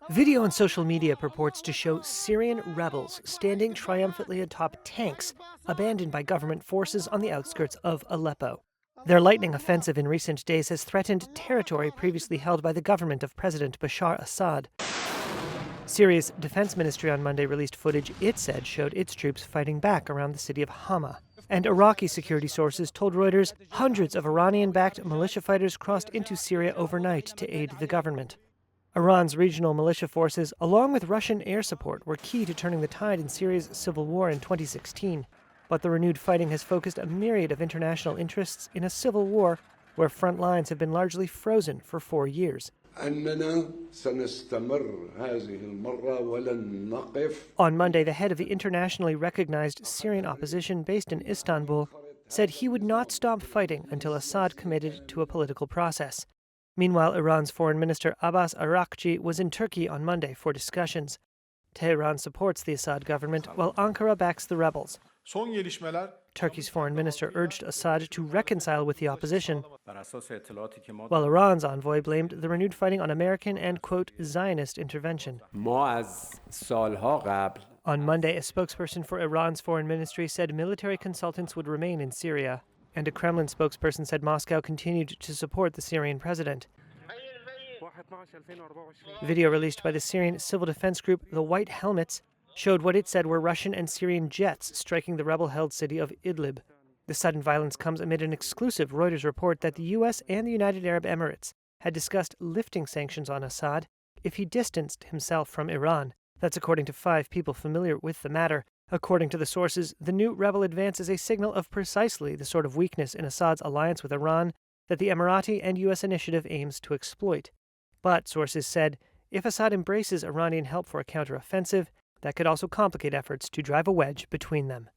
Video on social media purports to show Syrian rebels standing triumphantly atop tanks abandoned by government forces on the outskirts of Aleppo. Their lightning offensive in recent days has threatened territory previously held by the government of President Bashar Assad. Syria's defense ministry on Monday released footage it said showed its troops fighting back around the city of Hama. And Iraqi security sources told Reuters hundreds of Iranian-backed militia fighters crossed into Syria overnight to aid the government. Iran's regional militia forces, along with Russian air support, were key to turning the tide in Syria's civil war in 2016. But the renewed fighting has focused a myriad of international interests in a civil war where front lines have been largely frozen for 4 years. On Monday, the head of the internationally recognized Syrian opposition based in Istanbul said he would not stop fighting until Assad committed to a political process. Meanwhile, Iran's foreign minister Abbas Araghchi was in Turkey on Monday for discussions. Tehran supports the Assad government while Ankara backs the rebels. Turkey's foreign minister urged Assad to reconcile with the opposition, while Iran's envoy blamed the renewed fighting on American and, quote, Zionist intervention. On Monday, a spokesperson for Iran's foreign ministry said military consultants would remain in Syria, and a Kremlin spokesperson said Moscow continued to support the Syrian president. Video released by the Syrian civil defense group The White Helmets showed what it said were Russian and Syrian jets striking the rebel-held city of Idlib. The sudden violence comes amid an exclusive Reuters report that the U.S. and the United Arab Emirates had discussed lifting sanctions on Assad if he distanced himself from Iran. That's according to 5 people familiar with the matter. According to the sources, the new rebel advance is a signal of precisely the sort of weakness in Assad's alliance with Iran that the Emirati and U.S. initiative aims to exploit. But, sources said, if Assad embraces Iranian help for a counteroffensive, that could also complicate efforts to drive a wedge between them.